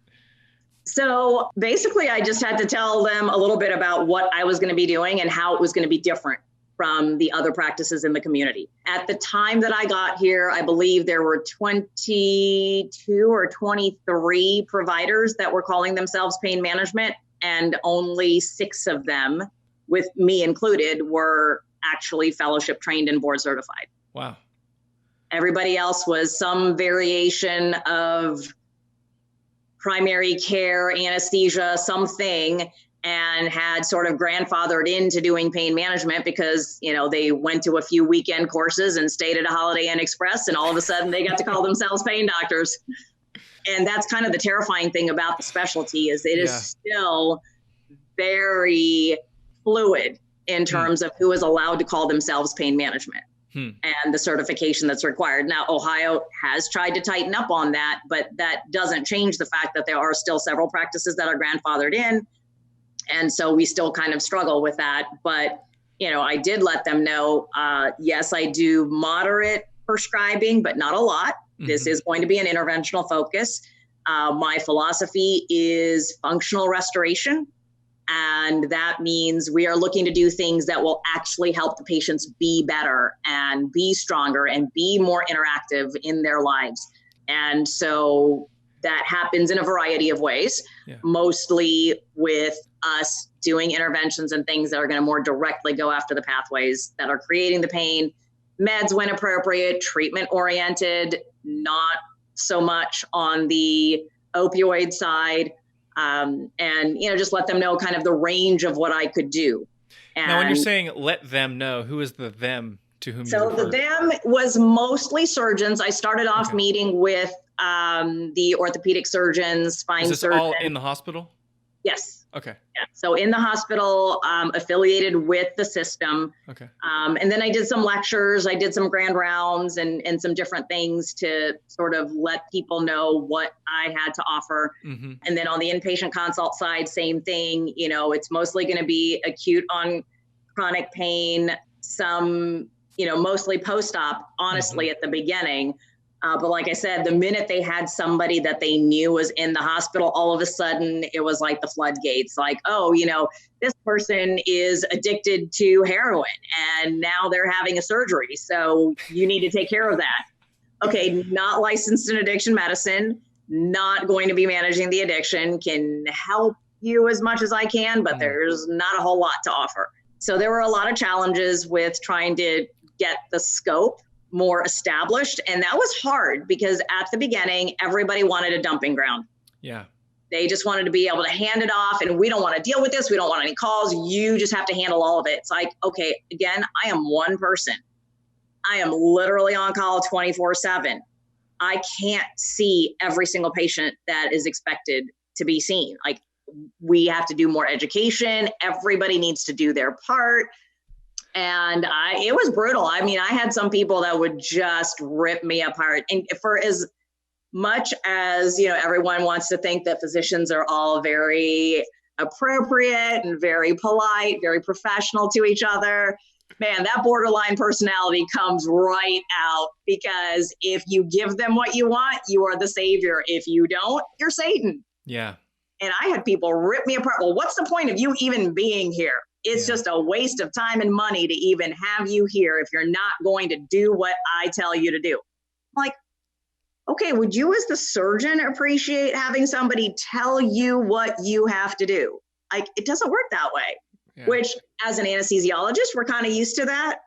So basically, I just had to tell them a little bit about what I was going to be doing and how it was going to be different from the other practices in the community. At the time that I got here, I believe there were 22 or 23 providers that were calling themselves pain management, and only 6 of them, with me included, were actually fellowship trained and board certified. Wow. Everybody else was some variation of primary care, anesthesia, something, and had sort of grandfathered into doing pain management because, they went to a few weekend courses and stayed at a Holiday Inn Express, and all of a sudden they got to call themselves pain doctors. And that's kind of the terrifying thing about the specialty is it is still very fluid in terms of who is allowed to call themselves pain management and the certification that's required. Now, Ohio has tried to tighten up on that, but that doesn't change the fact that there are still several practices that are grandfathered in. And so we still kind of struggle with that. But, I did let them know, yes, I do moderate prescribing, but not a lot. Mm-hmm. This is going to be an interventional focus. My philosophy is functional restoration. And that means we are looking to do things that will actually help the patients be better and be stronger and be more interactive in their lives. And so that happens in a variety of ways, mostly with us doing interventions and things that are going to more directly go after the pathways that are creating the pain, meds when appropriate, treatment oriented, not so much on the opioid side. And, just let them know kind of the range of what I could do. And now, when you're saying let them know, who is the them to whom you refer? So the them was mostly surgeons. I started off meeting with the orthopedic surgeons, spine surgeons. Is this all in the hospital? Yes. Okay. Yeah. So in the hospital, affiliated with the system. Okay. And then I did some lectures, I did some grand rounds and some different things to sort of let people know what I had to offer. Mm-hmm. And then on the inpatient consult side, same thing. It's mostly going to be acute on chronic pain, some, mostly post-op, honestly, at the beginning. But like I said, the minute they had somebody that they knew was in the hospital, all of a sudden it was like the floodgates, like, oh, this person is addicted to heroin and now they're having a surgery. So you need to take care of that. Okay, not licensed in addiction medicine, not going to be managing the addiction, can help you as much as I can, but there's not a whole lot to offer. So there were a lot of challenges with trying to get the scope more established. And that was hard because at the beginning, everybody wanted a dumping ground. Yeah. They just wanted to be able to hand it off and we don't want to deal with this. We don't want any calls. You just have to handle all of it. It's like, okay, again, I am one person. I am literally on call 24/7. I can't see every single patient that is expected to be seen. Like we have to do more education. Everybody needs to do their part. And it was brutal. I mean, I had some people that would just rip me apart. And for as much as, everyone wants to think that physicians are all very appropriate and very polite, very professional to each other, man, that borderline personality comes right out because if you give them what you want, you are the savior. If you don't, you're Satan. Yeah. And I had people rip me apart. Well, what's the point of you even being here? It's just a waste of time and money to even have you here if you're not going to do what I tell you to do. I'm like, okay, would you as the surgeon appreciate having somebody tell you what you have to do? Like, it doesn't work that way, which as an anesthesiologist, we're kind of used to that.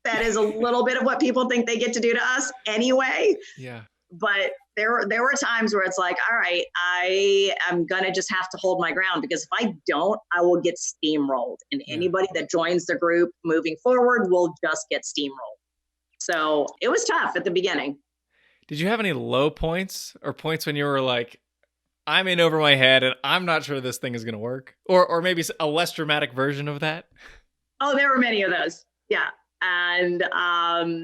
That is a little bit of what people think they get to do to us anyway. Yeah. But there were times where it's like, all right, I am going to just have to hold my ground because if I don't, I will get steamrolled. And anybody that joins the group moving forward will just get steamrolled. So it was tough at the beginning. Did you have any low points or points when you were like, I'm in over my head and I'm not sure this thing is going to work? Or maybe a less dramatic version of that? Oh, there were many of those. Yeah. And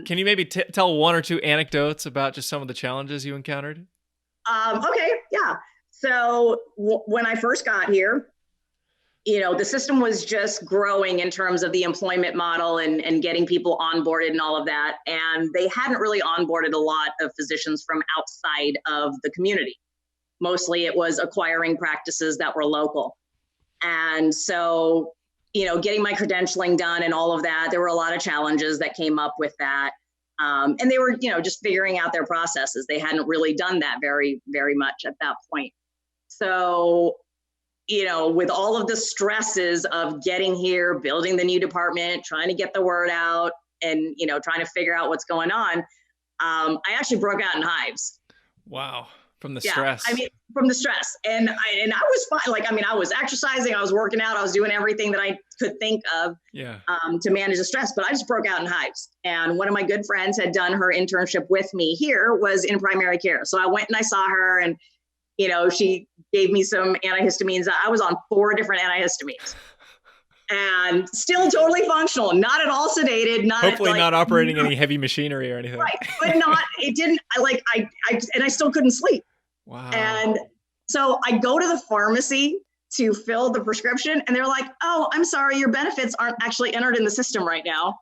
can you maybe tell one or two anecdotes about just some of the challenges you encountered? Okay. Yeah. So when I first got here, the system was just growing in terms of the employment model and getting people onboarded and all of that. And they hadn't really onboarded a lot of physicians from outside of the community. Mostly it was acquiring practices that were local. And so, getting my credentialing done and all of that, there were a lot of challenges that came up with that. And they were, just figuring out their processes. They hadn't really done that very, very much at that point. So, with all of the stresses of getting here, building the new department, trying to get the word out and, trying to figure out what's going on, I actually broke out in hives. Wow. From the stress. From the stress. And I was fine. I was exercising, I was working out, I was doing everything that I could think of to manage the stress, but I just broke out in hives. And one of my good friends had done her internship with me here, was in primary care. So I went and I saw her and, she gave me some antihistamines. I was on 4 different antihistamines and still totally functional, not at all sedated, hopefully not operating any heavy machinery or anything. Right. But I still couldn't sleep. Wow. And so I go to the pharmacy to fill the prescription and they're like, oh, I'm sorry, your benefits aren't actually entered in the system right now.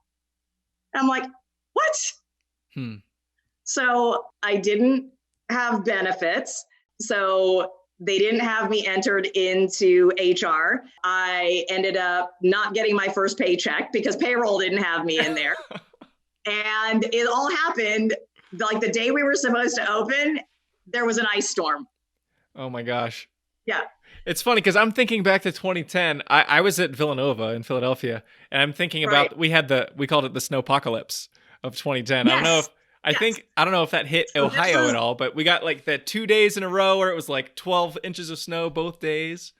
And I'm like, what? So I didn't have benefits. So they didn't have me entered into HR. I ended up not getting my first paycheck because payroll didn't have me in there. And it all happened like the day we were supposed to open, there was an ice storm. Oh my gosh. Yeah. It's funny because I'm thinking back to 2010. I was at Villanova in Philadelphia, and I'm thinking about, we called it the Snowpocalypse of 2010. Yes. I don't know if that hit Ohio at all, but we got like that 2 days in a row where it was like 12 inches of snow both days.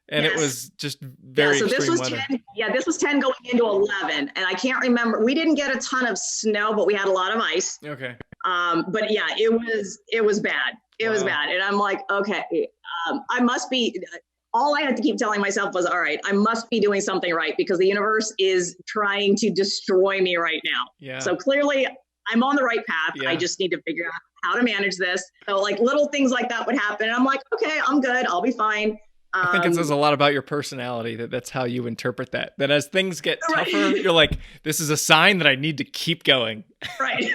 And it was just very extreme weather. 10, this was 10 going into 11. And I can't remember. We didn't get a ton of snow, but we had a lot of ice. Okay. But yeah, it was bad. It was bad. And I'm like, okay, I must be, all I had to keep telling myself was, all right, I must be doing something right because the universe is trying to destroy me right now. Yeah. So clearly I'm on the right path. Yeah. I just need to figure out how to manage this. So like little things like that would happen. And I'm like, okay, I'm good. I'll be fine. I think it says a lot about your personality that's how you interpret that. That as things get tougher, you're like, this is a sign that I need to keep going. Right.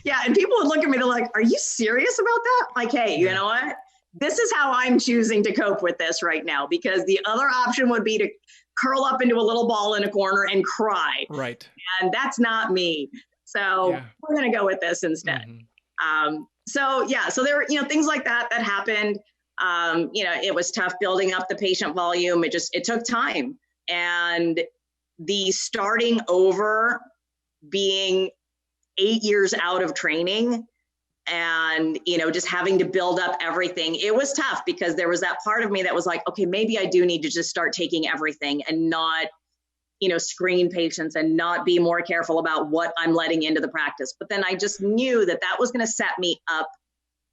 Yeah. And people would look at me, they're like, are you serious about that? Like, hey, you know what? This is how I'm choosing to cope with this right now, because the other option would be to curl up into a little ball in a corner and cry. Right. And that's not me. So we're going to go with this instead. So there were, things like that happened. It was tough building up the patient volume. It took time. And the starting over, being 8 years out of training and, just having to build up everything, it was tough because there was that part of me that was like, okay, maybe I do need to just start taking everything and not, screen patients and not be more careful about what I'm letting into the practice. But then I just knew that was going to set me up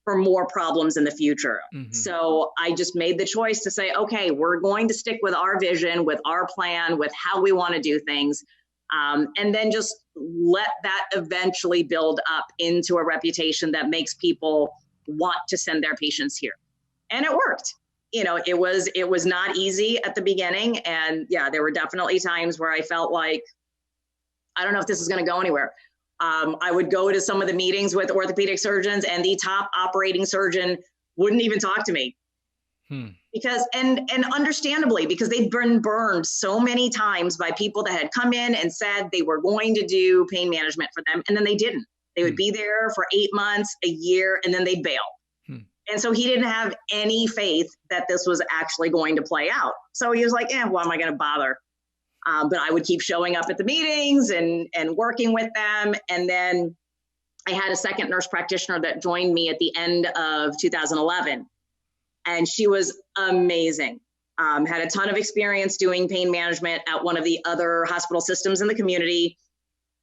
for more problems in the future. So I just made the choice to say, okay, we're going to stick with our vision, with our plan, with how we want to do things. And then just let that eventually build up into a reputation that makes people want to send their patients here. And it worked. It was not easy at the beginning. And there were definitely times where I felt like, I don't know if this is going to go anywhere. I would go to some of the meetings with orthopedic surgeons and the top operating surgeon wouldn't even talk to me. Because, and understandably, because they've been burned so many times by people that had come in and said they were going to do pain management for them. And then they didn't. They would be there for 8 months, a year, and then they'd bail. And so he didn't have any faith that this was actually going to play out. So he was like, why am I going to bother? But I would keep showing up at the meetings and working with them. And then I had a second nurse practitioner that joined me at the end of 2011. And she was amazing. Had a ton of experience doing pain management at one of the other hospital systems in the community.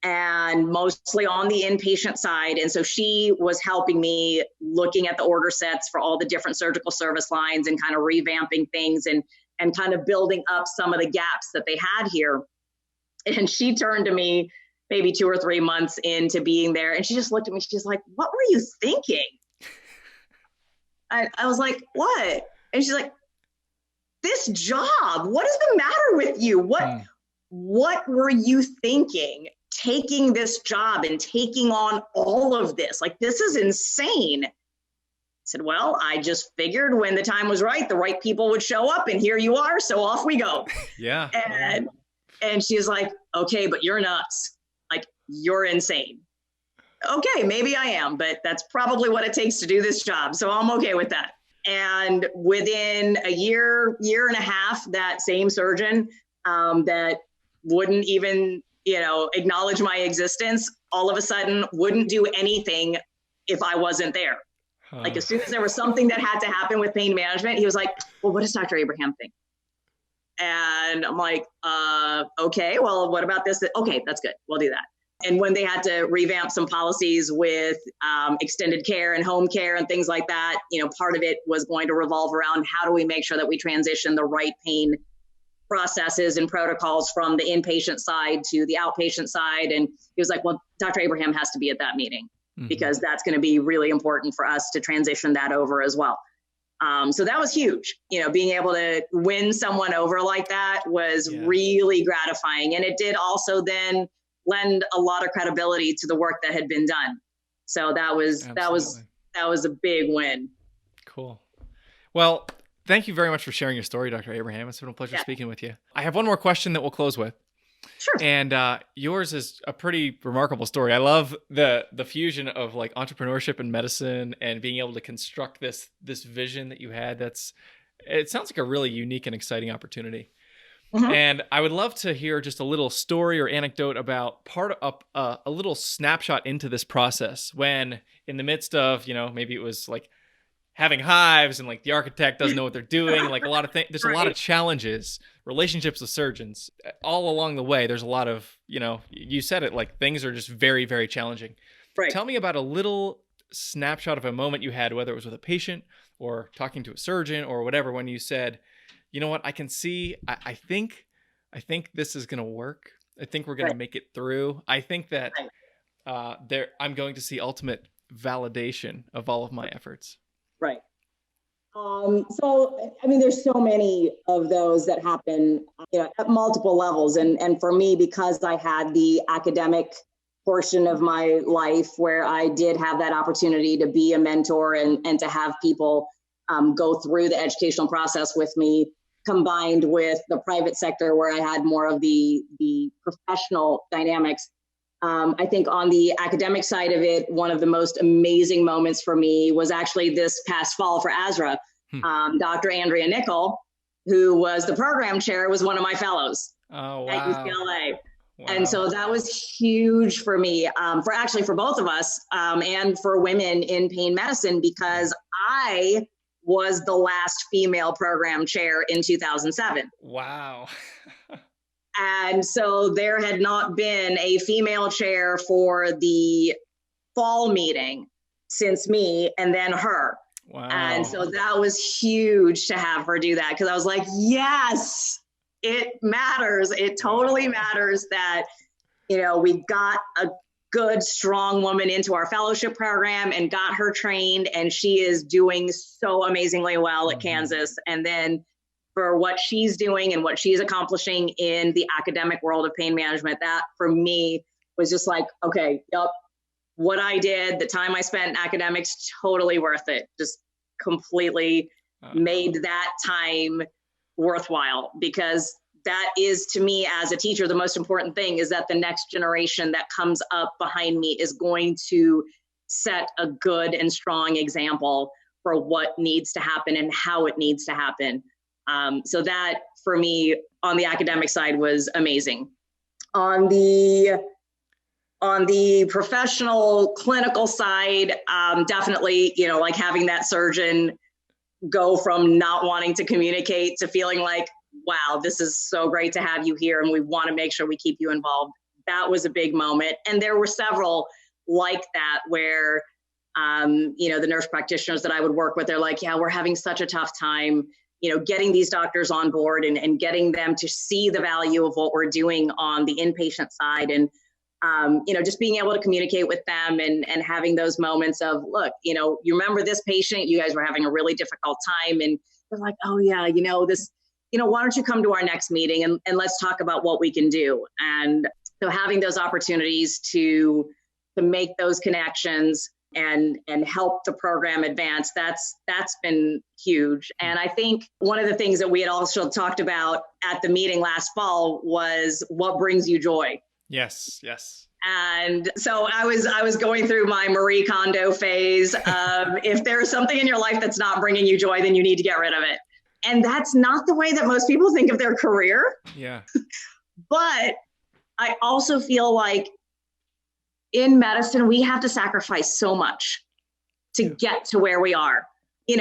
and mostly on the inpatient side. And so she was helping me looking at the order sets for all the different surgical service lines and kind of revamping things and kind of building up some of the gaps that they had here. And she turned to me maybe 2 or 3 months into being there. And she just looked at me. She's like, what were you thinking? I was like, what? And she's like, this job, what is the matter with you? What were you thinking taking this job and taking on all of this? Like, this is insane. I said, well, I just figured when the time was right, the right people would show up, and here you are. So off we go. Yeah. And she's like, okay, but you're nuts. Like, you're insane. Okay, maybe I am, but that's probably what it takes to do this job. So I'm okay with that. And within a year and a half, that same surgeon that wouldn't even, acknowledge my existence, all of a sudden wouldn't do anything if I wasn't there. Like, as soon as there was something that had to happen with pain management, he was like, well, what does Dr. Abraham think? And I'm like, okay, well, what about this? Okay, that's good. We'll do that. And when they had to revamp some policies with extended care and home care and things like that, part of it was going to revolve around how do we make sure that we transition the right pain processes and protocols from the inpatient side to the outpatient side. And he was like, well, Dr. Abraham has to be at that meeting because that's going to be really important for us to transition that over as well. So that was huge. Being able to win someone over like that was really gratifying. And it did also then lend a lot of credibility to the work that had been done. So that was a big win. Cool. Well, thank you very much for sharing your story, Dr. Abraham. It's been a pleasure speaking with you. I have one more question that we'll close with. Sure. And yours is a pretty remarkable story. I love the fusion of like entrepreneurship and medicine and being able to construct this vision that you had. It sounds like a really unique and exciting opportunity. And I would love to hear just a little story or anecdote about a little snapshot into this process when in the midst of, maybe it was like having hives and like the architect doesn't know what they're doing, like a lot of things, there's a lot of challenges, relationships with surgeons all along the way. There's a lot of, you said it, like things are just very, very challenging. Right. Tell me about a little snapshot of a moment you had, whether it was with a patient or talking to a surgeon or whatever, when you said, you know what, I can see, I think this is going to work. I think we're going to make it through. I think that I'm going to see ultimate validation of all of my efforts. Right. So, I mean, there's so many of those that happen, at multiple levels. And for me, because I had the academic portion of my life where I did have that opportunity to be a mentor and to have people go through the educational process with me, combined with the private sector where I had more of the professional dynamics. I think on the academic side of it, one of the most amazing moments for me was actually this past fall for ASRA. Dr. Andrea Nickel, who was the program chair, was one of my fellows at UCLA. Wow. And so that was huge for me, for both of us, and for women in pain medicine, because I was the last female program chair in 2007. Wow. And so there had not been a female chair for the fall meeting since me and then her. Wow. And so that was huge to have her do that, because I was like, yes, it matters. It totally matters that, we got a good, strong woman into our fellowship program and got her trained, and she is doing so amazingly well at Kansas. And then for what she's doing and what she's accomplishing in the academic world of pain management, that for me was just like, okay, yep, what I did, the time I spent in academics, totally worth it. Just completely made that time worthwhile, because that is, to me as a teacher, the most important thing is that the next generation that comes up behind me is going to set a good and strong example for what needs to happen and how it needs to happen. So that for me on the academic side was amazing. On the professional clinical side, definitely, like having that surgeon go from not wanting to communicate to feeling like, wow, this is so great to have you here and we want to make sure we keep you involved. that was a big moment. And there were several like that where, the nurse practitioners that I would work with, they're like, yeah, we're having such a tough time, getting these doctors on board and getting them to see the value of what we're doing on the inpatient side. And, just being able to communicate with them and having those moments of, look, you remember this patient, you guys were having a really difficult time. And they're like, oh yeah, this, why don't you come to our next meeting and let's talk about what we can do. And so having those opportunities to make those connections and help the program advance, that's been huge. And I think one of the things that we had also talked about at the meeting last fall was what brings you joy. Yes. And so I was going through my Marie Kondo phase of if there's something in your life that's not bringing you joy, then you need to get rid of it. And that's not the way that most people think of their career. Yeah. But I also feel like in medicine, we have to sacrifice so much to get to where we are.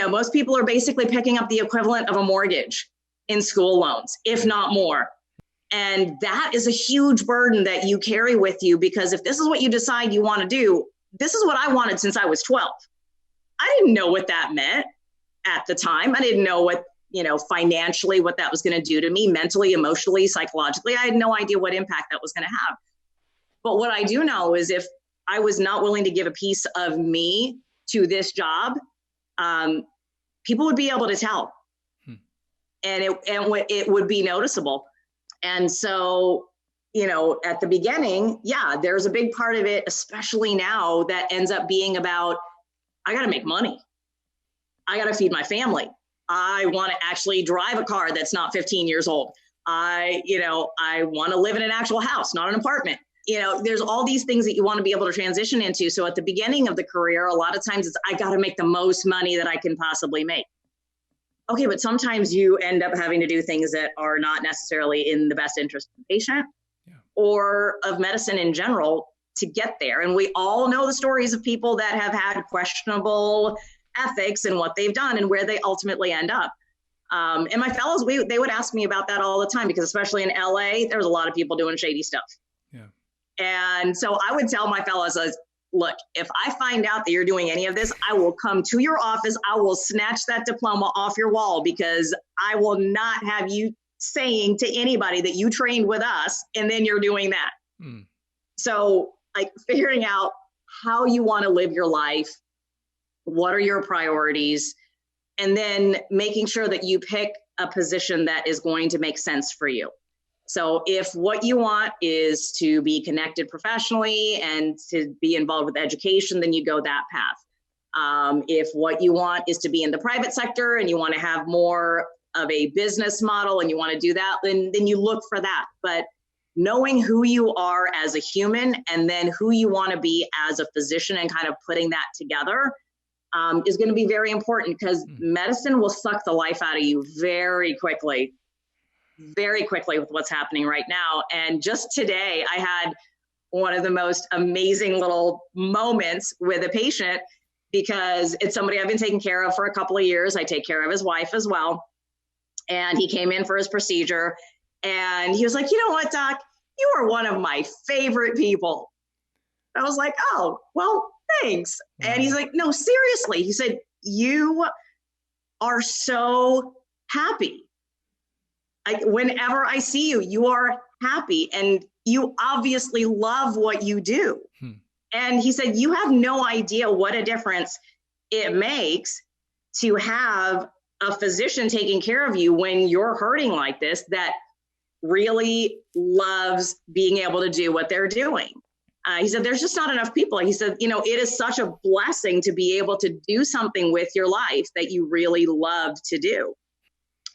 Most people are basically picking up the equivalent of a mortgage in school loans, if not more. And that is a huge burden that you carry with you, because if this is what you decide you want to do, this is what I wanted since I was 12. I didn't know what that meant at the time. I didn't know what, financially, what that was going to do to me, mentally, emotionally, psychologically. I had no idea what impact that was going to have. But what I do know is if I was not willing to give a piece of me to this job, people would be able to tell. And it would be noticeable. And so, at the beginning, there's a big part of it, especially now, that ends up being about, I got to make money. I got to feed my family. I want to actually drive a car that's not 15 years old. I want to live in an actual house, not an apartment. There's all these things that you want to be able to transition into. So at the beginning of the career, a lot of times it's, I got to make the most money that I can possibly make. Okay, but sometimes you end up having to do things that are not necessarily in the best interest of the patient or of medicine in general to get there. And we all know the stories of people that have had questionable ethics and what they've done and where they ultimately end up. And my fellows, they would ask me about that all the time, because especially in LA, there was a lot of people doing shady stuff. Yeah. And so I would tell my fellows, look, if I find out that you're doing any of this, I will come to your office. I will snatch that diploma off your wall, because I will not have you saying to anybody that you trained with us and then you're doing that. So like figuring out how you want to live your life, what are your priorities, and then making sure that you pick a position that is going to make sense for you. So if what you want is to be connected professionally and to be involved with education, then you go that path. If what you want is to be in the private sector and you want to have more of a business model and you want to do that, then you look for that. But knowing who you are as a human and then who you want to be as a physician and kind of putting that together is going to be very important, because medicine will suck the life out of you very quickly with what's happening right now. And just today, I had one of the most amazing little moments with a patient, because it's somebody I've been taking care of for a couple of years. I take care of his wife as well. And he came in for his procedure and he was like, you know what, doc, you are one of my favorite people. I was like, oh, well, thanks. And he's like, no, seriously. He said, you are so happy. Whenever I see you, you are happy and you obviously love what you do. And he said, you have no idea what a difference it makes to have a physician taking care of you when you're hurting like this, that really loves being able to do what they're doing. He said, there's just not enough people. He said, it is such a blessing to be able to do something with your life that you really love to do.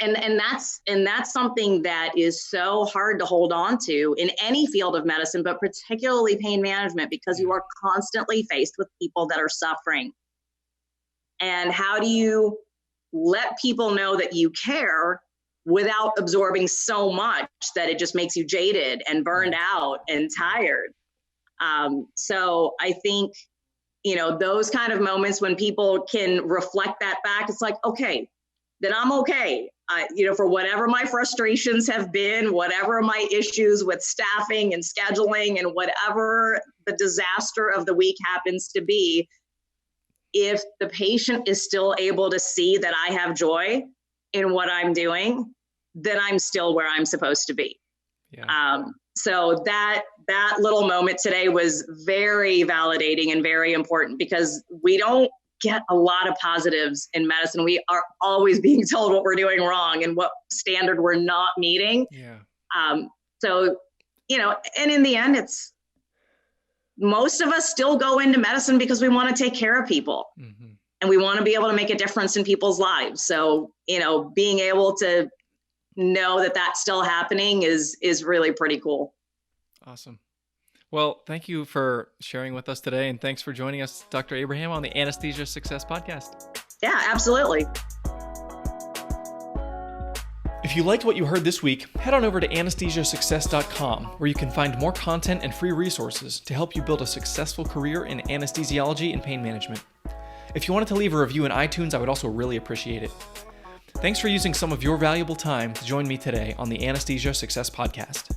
And that's something that is so hard to hold on to in any field of medicine, but particularly pain management, because you are constantly faced with people that are suffering. And how do you let people know that you care without absorbing so much that it just makes you jaded and burned out and tired? So I think, those kind of moments when people can reflect that back, it's like, okay, then I'm okay. For whatever my frustrations have been, whatever my issues with staffing and scheduling and whatever the disaster of the week happens to be, if the patient is still able to see that I have joy in what I'm doing, then I'm still where I'm supposed to be. Yeah. So that little moment today was very validating and very important, because we don't get a lot of positives in medicine. We are always being told what we're doing wrong and what standard we're not meeting. Yeah. So, and in the end, most of us still go into medicine because we want to take care of people. Mm-hmm. And we want to be able to make a difference in people's lives. So, being able to know that that's still happening is really pretty cool. Awesome. Well, thank you for sharing with us today. And thanks for joining us, Dr. Abraham, on the Anesthesia Success Podcast. Yeah, absolutely. If you liked what you heard this week, head on over to anesthesiasuccess.com, where you can find more content and free resources to help you build a successful career in anesthesiology and pain management. If you wanted to leave a review in iTunes, I would also really appreciate it. Thanks for using some of your valuable time to join me today on the Anesthesia Success Podcast.